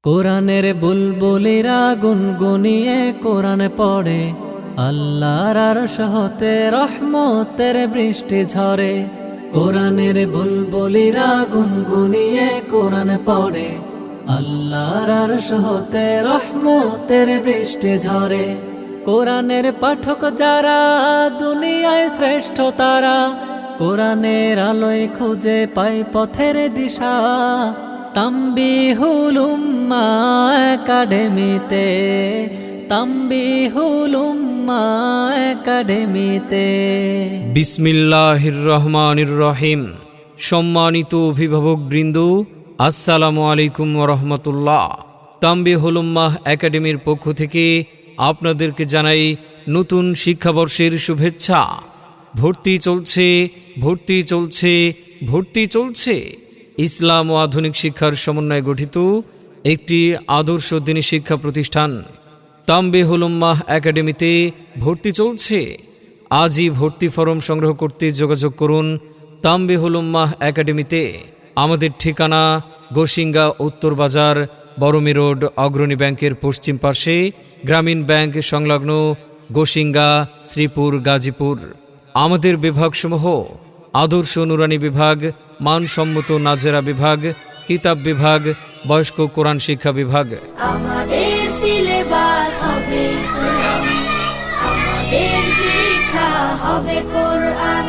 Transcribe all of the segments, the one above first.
কোরআনের বুলবুলিরা গুনগুনিয়ে কোরআন পড়ে, আল্লাহর আরশ হতে রহমতের বৃষ্টি ঝরে। কোরআনের বুলবুলিরা গুনগুনিয়ে কোরআন পড়ে, আল্লাহর আরশ হতে রহমতের বৃষ্টি ঝরে। কোরআনের পাঠক যারা দুনিয়ায় শ্রেষ্ঠ তারা, কোরআনের আলোয় খুঁজে পায় পথের দিশা। তাম্বিহুল উম্মাহ একাডেমিতে, তাম্বিহুল উম্মাহ একাডেমিতে। বিসমিল্লাহির রহমানির রহিম। সম্মানিত অভিভাবক বৃন্দ, আসসালামু আলাইকুম ওয়া রাহমাতুল্লাহ। তাম্বিহুল উম্মাহ একাডেমির পক্ষ থেকে আপনাদেরকে জানাই নতুন শিক্ষাবর্ষের শুভেচ্ছা। ভর্তি চলছে, ভর্তি চলছে, ভর্তি চলছে। ইসলাম ও আধুনিক শিক্ষার সমন্বয়ে গঠিত একটি আদর্শ দিনী শিক্ষা প্রতিষ্ঠান তাম্বিহুল উম্মাহ একাডেমিতে ভর্তি চলছে। আজই ভর্তি ফরম সংগ্রহ করতে যোগাযোগ করুন তাম্বিহুল উম্মাহ একাডেমিতে। আমাদের ঠিকানা গোসিঙ্গা উত্তর বাজার, বরমী রোড, অগ্রণী ব্যাংকের পশ্চিম পাশে, গ্রামীণ ব্যাংক সংলগ্ন, গোসিঙ্গা, শ্রীপুর, গাজীপুর। আমাদের বিভাগসমূহ: আদর্শ নুরানি বিভাগ, মানসম্মত নাজেরা বিভাগ, কিতাব বিভাগ, বয়স্ক কোরআন শিক্ষা বিভাগ। আমাদের সিলেবাস হবে ইসলাম, আমাদের শিক্ষা হবে কোরআন।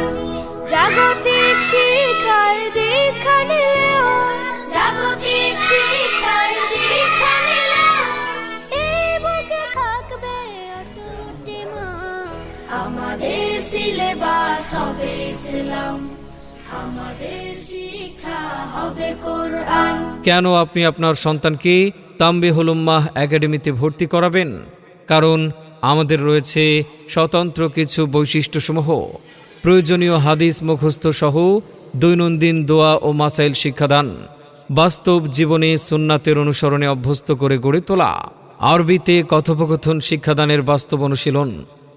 জাগতিক শিক্ষায় দীক্ষা নিলেও, জাগতিক শিক্ষায় দীক্ষা নিলেও এই বুকে থাকবে অটুট ঈমান। আমাদের সিলেবাস হবে ইসলাম, আমাদের শিক্ষা হবে কোরআন। কেন আপনি আপনার সন্তানকে তাম্বিহুল উম্মাহ একাডেমিতে ভর্তি করাবেন? কারণ আমাদের রয়েছে স্বতন্ত্র কিছু বৈশিষ্ট্যসমূহ। প্রয়োজনীয় হাদিস মুখস্থ সহ দৈনন্দিন দোয়া ও মাসাইল শিক্ষাদান, বাস্তব জীবনে সুন্নাতের অনুসরণে অভ্যস্ত করে গড়ে তোলা, আরবিতে কথোপকথন শিক্ষাদানের বাস্তব অনুশীলন,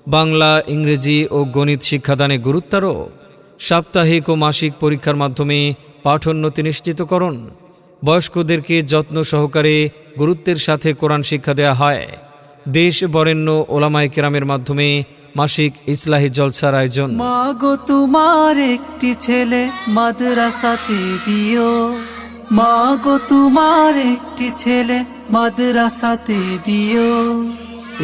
বাংলা, ইংরেজি ও গণিত শিক্ষাদানে গুরুত্বারোপ, সাপ্তাহিক ও মাসিক পরীক্ষার মাধ্যমে পাঠোন্নতি নিশ্চিতকরণ, বয়স্কদেরকে যত্ন সহকারে গুরুত্বের সাথে কোরআন শিক্ষা দেয়া হয়। দেশ বরেণ্য ওলামায়ে কেরামের মাধ্যমে মাসিক ইসলাহি জলসার আয়োজন। মাগো তোমার একটি ছেলে মাদ্রাসাতে দিও, মাগো তোমার একটি ছেলে মাদ্রাসাতে দিও।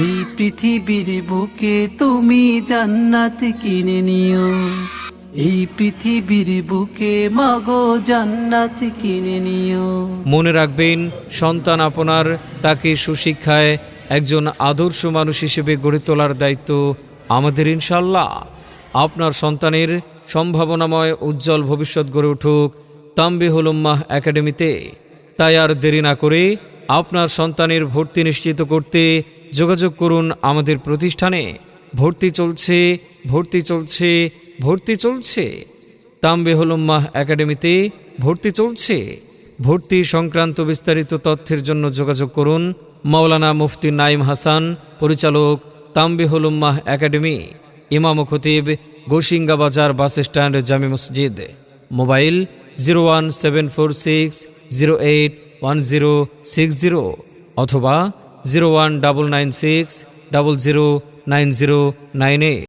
এই পৃথিবীর বুকে তুমি জান্নাত কিনে নিও, এই পৃথিবীর বুকে মাগো জান্নাত কিনে নিও। মনে রাখবেন, সন্তান আপনার, তাকে সুশিক্ষায় একজন আদর্শ মানুষ হিসেবে গড়ে তোলার দায়িত্ব আমাদের ইনশাআল্লাহ। আপনার সন্তানের সম্ভাবনাময় উজ্জ্বল ভবিষ্যৎ গড়ে উঠুক তাম্বিহুল উম্মাহ একাডেমিতে। তাই আর দেরি না করে আপনার সন্তানের ভর্তি নিশ্চিত করতে যোগাযোগ করুন আমাদের প্রতিষ্ঠানে। ভর্তি চলছে, ভর্তি চলছে, ভর্তি চলছে। তাম্বিহুল উম্মাহ একাডেমিতে ভর্তি চলছে। ভর্তি সংক্রান্ত বিস্তারিত তথ্যের জন্য যোগাযোগ করুন মাওলানা মুফতি নাঈম হাসান, পরিচালক তাম্বিহুল উম্মাহ একাডেমি, ইমাম ও খতিব, গোসিঙ্গা বাজার বাস স্ট্যান্ড, জামি মসজিদ। মোবাইল 01746081060 অথবা 01996009098।